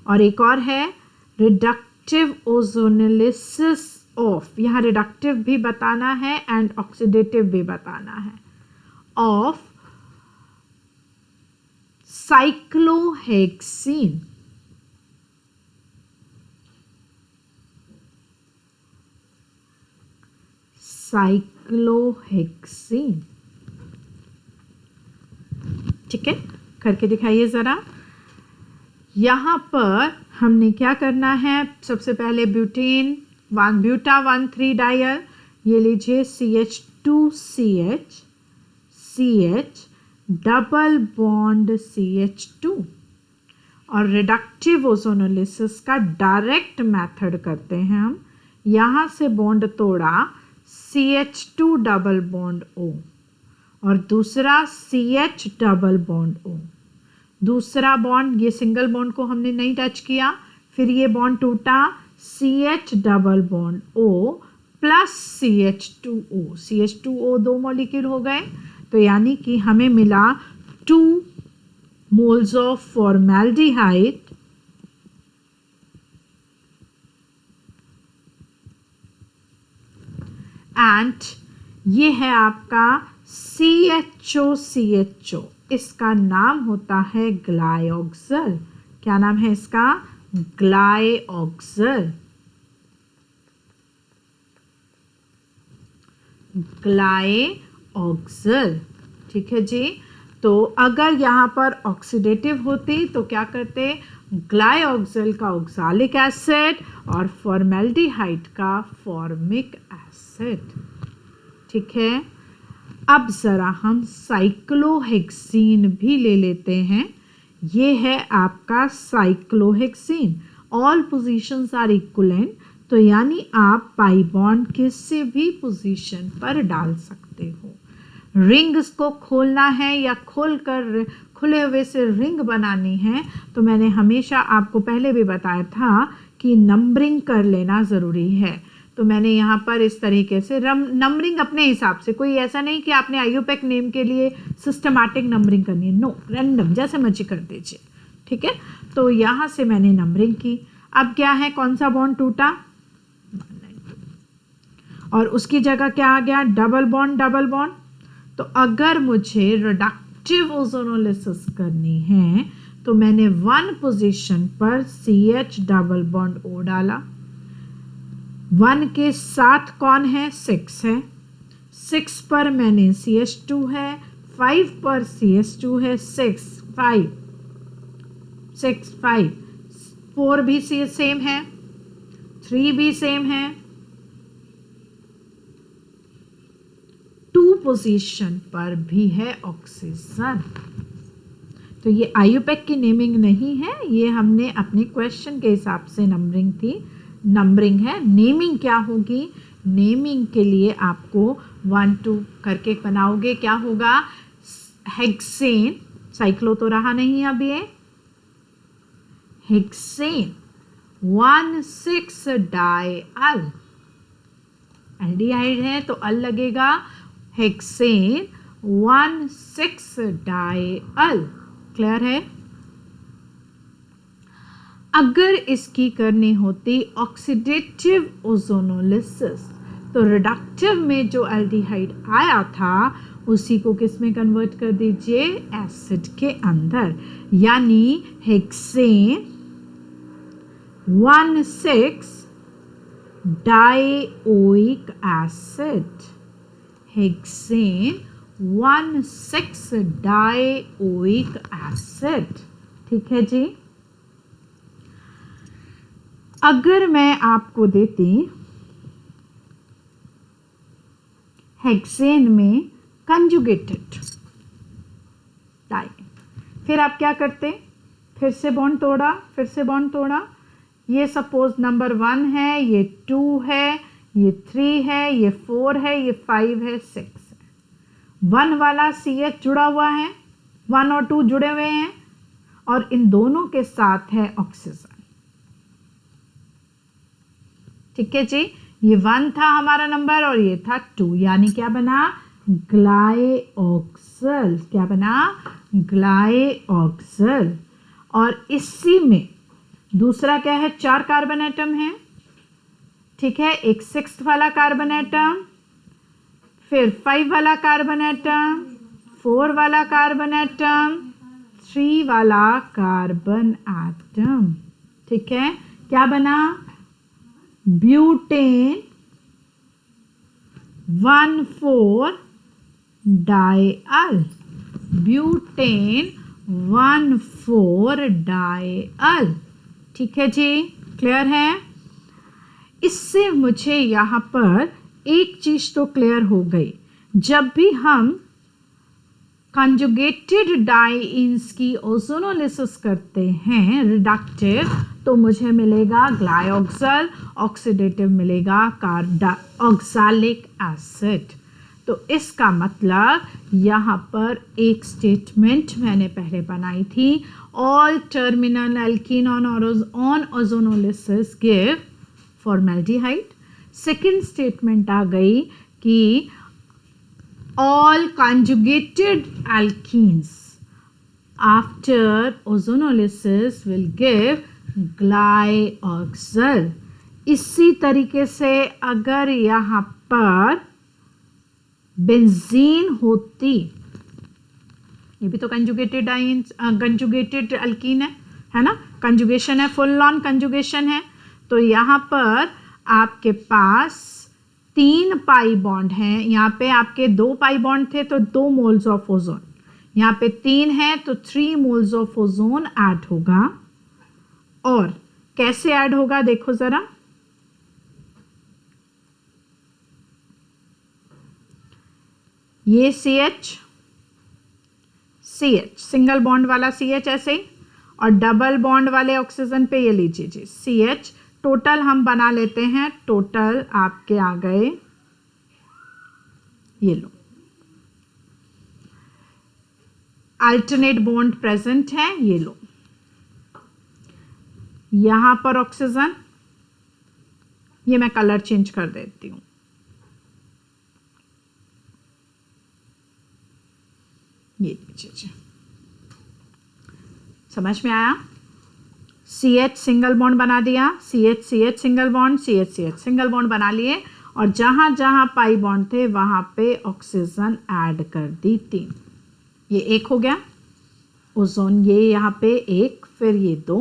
और एक और है रिडक्टिव ओजोनोलिसिस ऑफ, यहाँ रिडक्टिव भी बताना है एंड ऑक्सीडेटिव भी बताना है, ऑफ साइक्लोहेक्सीन। साइक्लोहेक्सीन, ठीक है, करके दिखाइए जरा। यहां पर हमने क्या करना है? सबसे पहले ब्यूटेन ब्यूटा 1,3-डायल, ये लीजिए CH2CH CH, double bond CH2। और रिडक्टिव ओजोनोलिसिस का डायरेक्ट मेथड करते हैं हम। यहाँ से बॉन्ड तोड़ा CH2 डबल बॉन्ड O और दूसरा CH डबल बॉन्ड O। दूसरा बॉन्ड, ये सिंगल बॉन्ड को हमने नहीं टच किया, फिर ये बॉन्ड टूटा CH double bond O plus CH2O। CH2O 2 molecule हो गए, तो यानी कि हमें मिला 2 moles of formaldehyde एंड ये है आपका CHO। इसका नाम होता है ग्लाइऑक्सल। क्या नाम है इसका? ग्लाइऑक्सल। ग्लाइऑक्सल, ठीक है जी। तो अगर यहाँ पर ऑक्सीडेटिव होती तो क्या करते? ग्लाइऑक्सल का ऑक्सालिक एसिड और फॉर्मेल्डिहाइड का फॉर्मिक एसिड, ठीक है। अब ज़रा हम साइक्लोहेक्सीन भी ले लेते हैं। ये है आपका cyclohexene. All positions are equivalent, तो यानी आप पाई बॉन्ड किसी भी पोजीशन पर डाल सकते हो। रिंग्स को खोलना है या खोलकर खुले हुए से रिंग बनानी है, तो मैंने हमेशा आपको पहले भी बताया था कि नंबरिंग कर लेना ज़रूरी है। तो मैंने यहाँ पर इस तरीके से नंबरिंग अपने हिसाब से, कोई ऐसा नहीं कि आपने IUPAC नेम के लिए सिस्टमैटिक नंबरिंग करनी है, नो, रैंडम जैसे मर्जी कर दीजिए, ठीक है। तो यहाँ से मैंने नंबरिंग की। अब क्या है, कौन सा बॉन्ड टूटा? और उसकी जगह क्या आ गया? Double bond, double bond. तो अगर मुझे रिडक्टिव ओजोनोलिसिस करनी है तो मैंने 1 पोजीशन पर CH डबल बॉन्ड O डाला। 1 के साथ कौन है? 6 है। 6 पर मैंने CH2 है, 5 पर CH2 है, 6 5 4 भी सेम है, 3 भी सेम है। 2 पोजीशन पर भी है ऑक्सीजन। तो ये IUPAC की नेमिंग नहीं है, ये हमने अपने क्वेश्चन के हिसाब से नंबरिंग थी, नंबरिंग है। नेमिंग क्या होगी? नेमिंग के लिए आपको 1 2 करके बनाओगे। क्या होगा? हेक्सेन, साइक्लो तो रहा नहीं अब, ये हेक्सेन 1,6 डाइअल, एल्डिहाइड है तो अल लगेगा, हेक्सेन 1,6 डाइअल। क्लियर है? अगर इसकी करनी होती ऑक्सीडेटिव ओजोनोलिसिस तो रिडक्टिव में जो एल्डिहाइड आया था उसी को किस में कन्वर्ट कर दीजिए? एसिड के अंदर, यानी hexane 1,6 dioic acid. Hexane 1,6 dioic acid, ठीक है जी। अगर मैं आपको देती हेक्सेन में कंजुगेटेड डाई, फिर आप क्या करते? फिर से बॉन्ड तोड़ा, फिर से बॉन्ड तोड़ा। ये सपोज नंबर 1 है, ये 2 है, ये 3 है, ये 4 है, ये 5 है, 6 है। 1 वाला CH जुड़ा हुआ है, 1 और 2 जुड़े हुए हैं और इन दोनों के साथ है ऑक्सीजन, ठीक है जी। ये 1 था हमारा नंबर और ये था 2, यानी क्या बना? ग्लाइऑक्सल। क्या बना? ग्लाइऑक्सल। और इसी में दूसरा क्या है? 4 कार्बन एटम है, ठीक है। एक 6th वाला कार्बन एटम, फिर 5 वाला कार्बन एटम, 4 वाला कार्बन एटम, 3 वाला कार्बन एटम, ठीक है। क्या बना? ब्यूटेन 1,4 डाइअल। ब्यूटेन 1,4 डाइअल, ठीक है जी। क्लियर है? इससे मुझे यहाँ पर एक चीज तो क्लियर हो गई, जब भी हम कंजुगेटेड डाइन्स की ओजोनोलिसिस करते हैं रिडक्टिव, तो मुझे मिलेगा ग्लायोक्सल, ऑक्सीडेटिव मिलेगा ऑक्सालिक एसिड। तो इसका मतलब यहाँ पर एक स्टेटमेंट मैंने पहले बनाई थी, all terminal alkene on ozonolysis give formaldehyde. Second statement आ गई कि all conjugated alkenes after ozonolysis will give glyoxal। इसी तरीके से अगर यहाँ पर बेंजीन होती, ये भी तो कंजुगेटेड कंजुगेटेड अल्कीन है ना, कंजुगेशन है, फुल ऑन कंजुगेशन है। तो यहाँ पर आपके पास 3 पाई बॉन्ड हैं, यहाँ पे आपके 2 पाई बॉन्ड थे तो 2 मोल्स ऑफ ओजोन, यहाँ पे 3 है तो 3 मोल्स ऑफ ओजोन ऐड होगा। और कैसे ऐड होगा देखो जरा, ये CH सिंगल बॉन्ड वाला CH ऐसे ही, और डबल बॉन्ड वाले ऑक्सीजन पे ये लीजिए जी CH, टोटल हम बना लेते हैं, टोटल आपके आ गए, ये लो, अल्टरनेट बॉन्ड प्रेजेंट है, ये लो, यहां पर ऑक्सीजन, ये मैं कलर चेंज कर देती हूं, ये लीजिए जी, समझ में आया। CH सिंगल बॉन्ड बना दिया, CH single bond, CH single bond बना लिए, और जहां जहां पाई बॉन्ड थे वहां पे ऑक्सीजन ऐड कर दी 3, ये 1 हो गया ओजोन, ये यहाँ पे 1, फिर ये 2,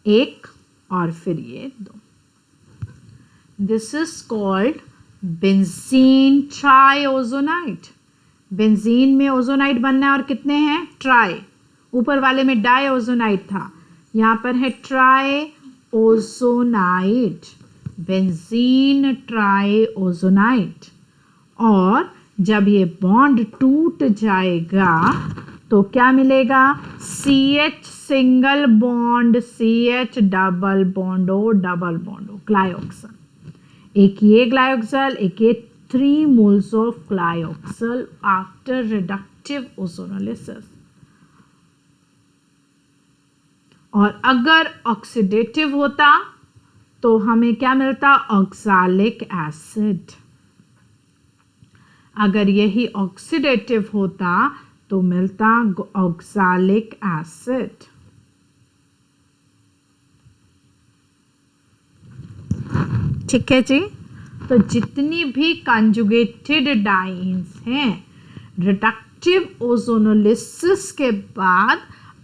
1 और फिर ये 2। This is called benzene triozonide. Benzene में ओजोनाइड बनना है और कितने हैं, ट्राई, ऊपर वाले में डाई ओजोनाइड था, यहाँ पर है try ozonide, benzene try ozonide. और जब ये बॉन्ड टूट जाएगा तो क्या मिलेगा, CH single bond, CH double bond O, glyoxal, एक ये ग्लायोक्सल, एक ये 3 moles of glyoxal after reductive ozonolysis. और अगर ऑक्सीडेटिव होता तो हमें क्या मिलता, ऑक्सालिक एसिड। अगर यही ऑक्सीडेटिव होता तो मिलता ऑक्सालिक एसिड। ठीक है जी। तो जितनी भी कंजुगेटेड डाइन्स हैं, रिडक्टिव ओजोनोलिसिस के बाद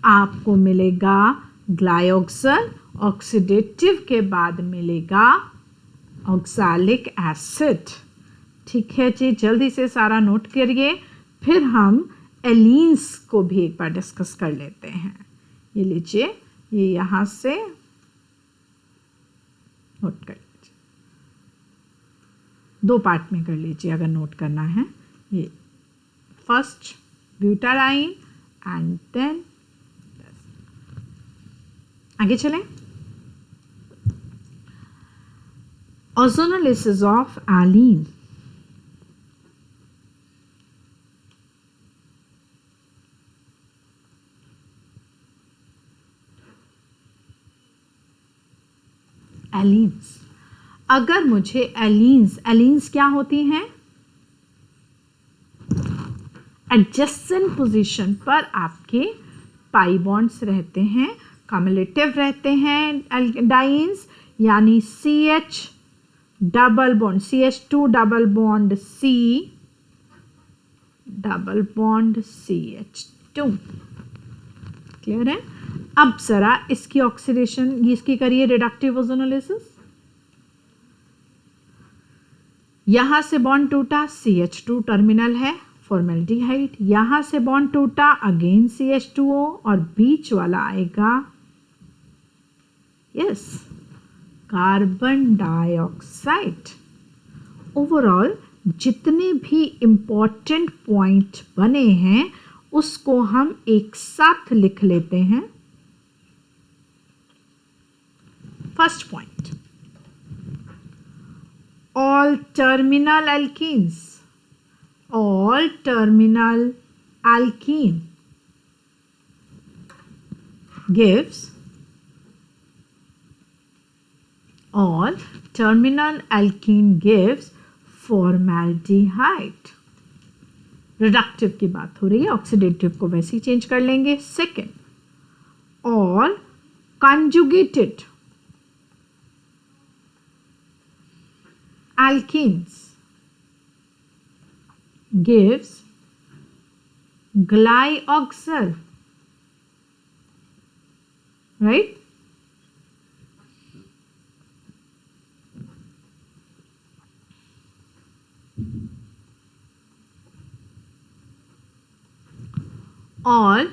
आपको मिलेगा ग्लायोक्सल, ऑक्सीडेटिव के बाद मिलेगा ऑक्सालिक एसिड। ठीक है जी, जल्दी से सारा नोट करिए, फिर हम एलीन्स को भी एक बार डिस्कस कर लेते हैं। ये लीजिए, ये यहाँ से नोट कर लीजिए, 2 पार्ट में कर लीजिए अगर नोट करना है। ये फर्स्ट ब्यूटाडाइन एंड देन आगे चलें। ओजोनोलिसिस ऑफ एलीन। एलीन्स, अगर मुझे एलीन्स क्या होती हैं, एडजेसेंट पोजीशन पर आपके पाई बॉन्ड्स रहते हैं, कम्युलेटिव रहते हैं डाइन्स, यानी CH double bond, CH2 double bond C double bond CH2। Clear है। अब जरा इसकी ऑक्सीडेशन, इसकी करिए रिडक्टिव ओजोनोलिसिस। यहां से बॉन्ड टूटा, CH2 टर्मिनल है, फॉर्मेल्डिहाइड, यहां से बॉन्ड टूटा, अगेन CH2O, और बीच वाला आएगा यस कार्बन डाइऑक्साइड। ओवरऑल जितने भी इम्पॉर्टेंट पॉइंट बने हैं उसको हम एक साथ लिख लेते हैं। First point, all terminal alkenes, all terminal alkene gives, all terminal alkene gives formaldehyde। Reductive की बात हो रही है, ऑक्सीडेटिव को वैसे ही चेंज कर लेंगे। Second, all conjugated alkenes gives glyoxal, right? All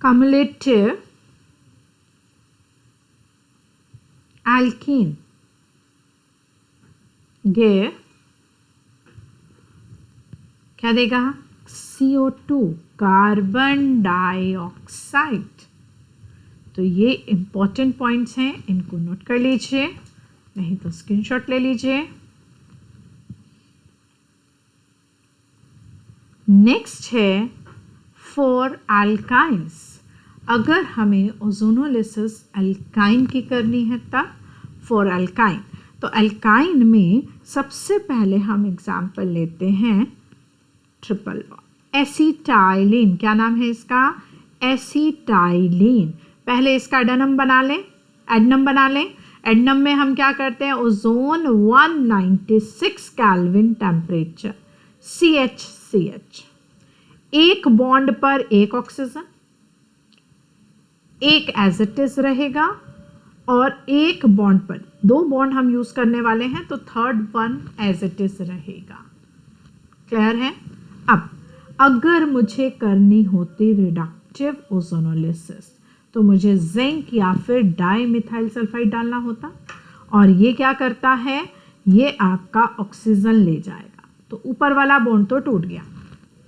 cumulative alkene give, क्या देगा? CO2, carbon dioxide. तो ये इंपॉर्टेंट पॉइंट्स हैं, इनको नोट कर लीजिए, नहीं तो स्क्रीनशॉट ले लीजिए। नेक्स्ट है फॉर अल्काइंस। अगर हमें ओजोनोलिसिस अल्काइन की करनी है तब फॉर अल्काइन। तो अल्काइन में सबसे पहले हम एग्जाम्पल लेते हैं ट्रिपल एसीटाइलिन। क्या नाम है इसका? एसीटाइलिन। पहले इसका एडेनम बना लें, एडनम बना लें। एडनम में हम क्या करते हैं? Ozone 196 kelvin temperature, CH। एक बॉन्ड पर एक ऑक्सीजन, एक एज इट इज रहेगा, और एक बॉन्ड पर दो बॉन्ड हम यूज करने वाले हैं, तो third one as it is रहेगा। क्लियर है? अब अगर मुझे करनी होती रिडक्टिव ओजोनोलिसिस तो मुझे जिंक या फिर डाइमिथाइल सल्फाइड डालना होता, और ये क्या करता है? ये आपका ऑक्सीजन ले जाएगा। तो ऊपर वाला बॉन्ड तो टूट गया,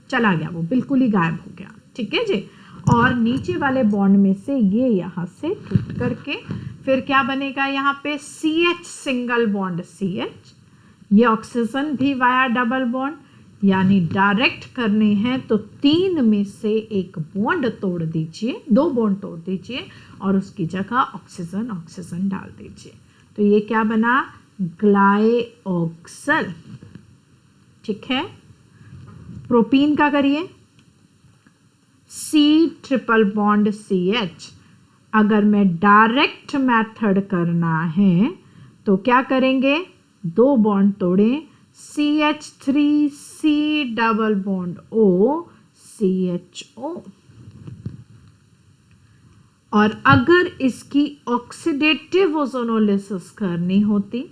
चला गया, वो बिल्कुल ही गायब हो गया। ठीक है जी। और नीचे वाले बॉन्ड में से ये यहाँ से टूट करके फिर क्या बनेगा? यहाँ पे CH, सिंगल बॉन्ड CH। ये ऑक्सीजन भी वाया डबल बॉन्ड, यानी डायरेक्ट करने हैं तो 3 में से एक बॉन्ड तोड़ दीजिए, 2 बॉन्ड तोड़ दीजिए और उसकी जगह ऑक्सीजन डाल दीजिए। तो ये क्या बना? ग्लाइऑक्सल। ठीक है। प्रोपीन का करिए, C ट्रिपल बॉन्ड CH। अगर मैं डायरेक्ट मेथड करना है तो क्या करेंगे? 2 बॉन्ड तोड़ें, CH3C double bond O CHO। और अगर इसकी ऑक्सीडेटिव ओजोनोलिसिस करनी होती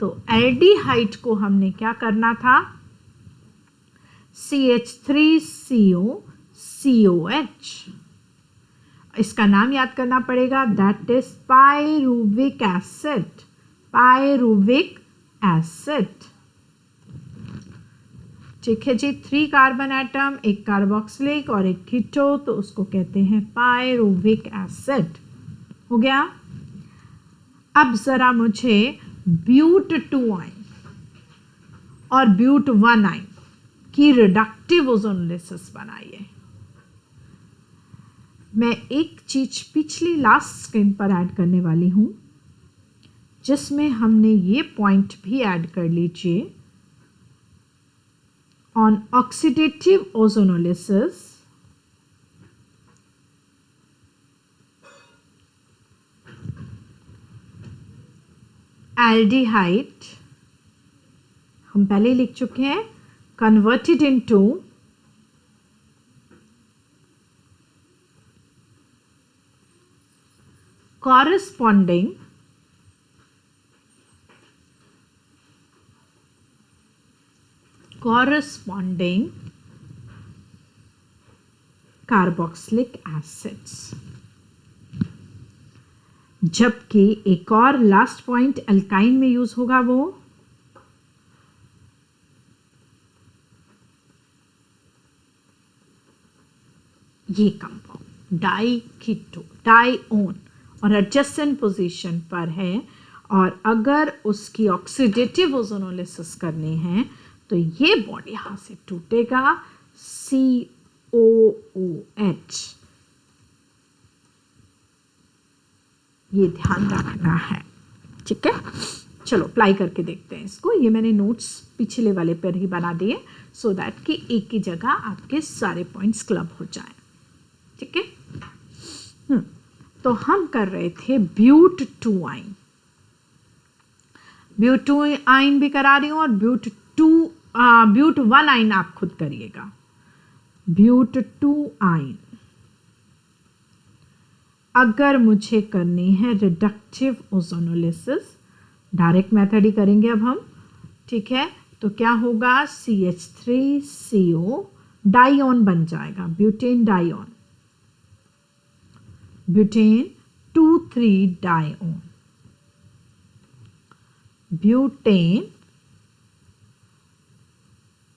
तो एल्डिहाइड को हमने क्या करना था? CH3CO COH। इसका नाम याद करना पड़ेगा, that is pyruvic acid. Pyruvic acid. ठीक है जी। 3 कार्बन एटम, एक कार्बोक्सिलिक और एक कीटो, तो उसको कहते हैं पायरुविक एसिड। हो गया। अब जरा मुझे ब्यूट 2 आयन और ब्यूट 1 आयन की रिडक्टिव ओजोनोलिसिस बनाइए। मैं एक चीज पिछली लास्ट स्क्रीन पर ऐड करने वाली हूं, जिसमें हमने ये पॉइंट भी ऐड कर लीजिए on oxidative ozonolysis, aldehyde हम पहले लिख चुके हैं, converted into corresponding carboxylic acids। जबकि एक और लास्ट पॉइंट अल्काइन में यूज होगा वो ये कंपाउंड डाईकीटो, डाईओन, और एडजेसेंट पोजीशन पर है, और अगर उसकी ऑक्सीडेटिव ओजोनोलिसिस करनी है तो ये बॉन्ड यहां से टूटेगा, COOH। ये ध्यान रखना है, ठीक है। चलो अप्लाई करके देखते हैं इसको। ये मैंने नोट्स पिछले वाले पर ही बना दिए सो दैट कि एक ही जगह आपके सारे पॉइंट्स क्लब हो जाएं, ठीक है। तो हम कर रहे थे ब्यूट 2 आइन, ब्यूट 2 आइन भी करा रही हूं, और ब्यूट 1 आइन आप खुद करिएगा। ब्यूट 2 आइन अगर मुझे करनी है रिडक्टिव ओजोनोलिसिस, डायरेक्ट मेथड ही करेंगे अब हम, ठीक है। तो क्या होगा, CH3CO डाइऑन बन जाएगा, ब्यूटेन डाइऑन, ब्यूटेन 2,3 डाइऑन, ब्यूटेन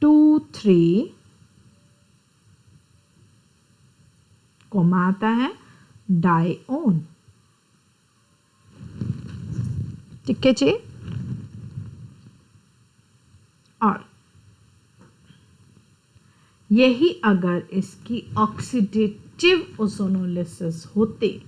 2,3 कोमा आता है डाइऑन, ठीक है जी। और यही अगर इसकी ऑक्सीडेटिव ओजोनोलिसिस होते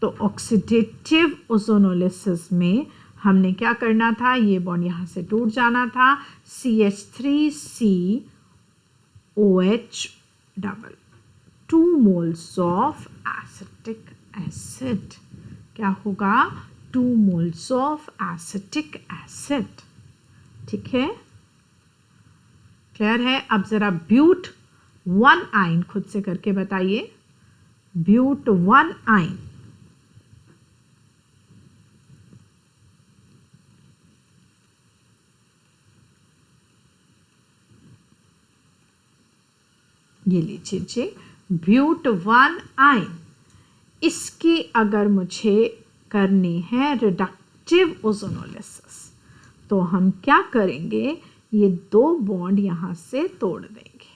तो ऑक्सीडेटिव ओजोनोलिसिस में हमने क्या करना था, ये बॉन्ड यहां से टूट जाना था, CH3COH double, 2 moles of acetic acid, क्या होगा, 2 मोल्स ऑफ एसिटिक एसिड, ठीक है, क्लियर है। अब जरा ब्यूट 1 आइन खुद से करके बताइए, ब्यूट 1 आइन, ये लीजिए जी, ब्यूट 1 आइन, इसकी अगर मुझे करनी है रिडक्टिव ओजोनोलिसिस तो हम क्या करेंगे, ये 2 बॉन्ड यहाँ से तोड़ देंगे,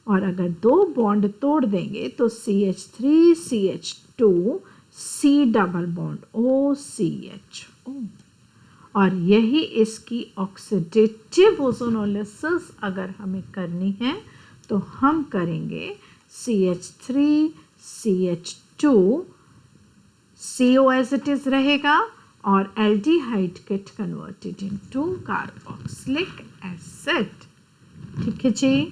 और अगर 2 बॉन्ड तोड़ देंगे तो CH3CH2 C double bond OCHO, और यही इसकी ऑक्सीडेटिव ओजोनोलिसिस अगर हमें करनी है तो हम करेंगे CH3CH2 CO as it is रहेगा, और aldehyde get converted into carboxylic acid, ठीक है जी,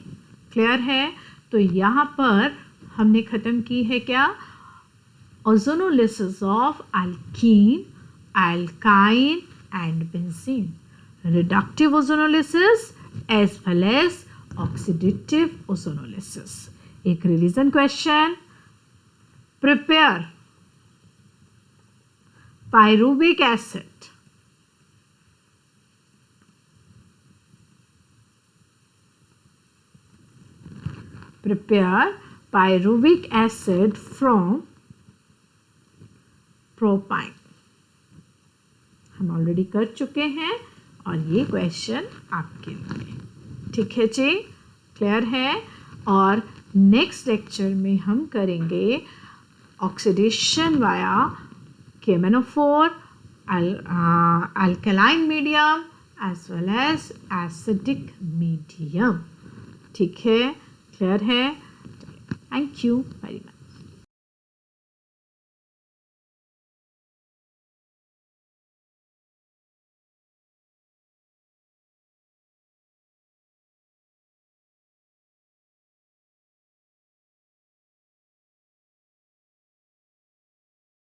क्लियर है। तो यहाँ पर हमने ख़त्म की है क्या, ozonolysis of alkene, alkyne and benzene, reductive ozonolysis as well as oxidative ozonolysis. एक revision question, prepare pyruvic acid, prepare pyruvic acid from propine, हम ऑलरेडी कर चुके हैं, और ये क्वेश्चन आपके लिए, ठीक है जी, क्लियर है। और नेक्स्ट लेक्चर में हम करेंगे oxidation via KMnO4, alkaline medium as well as acidic medium, ठीक है, क्लियर है। Thank you very much.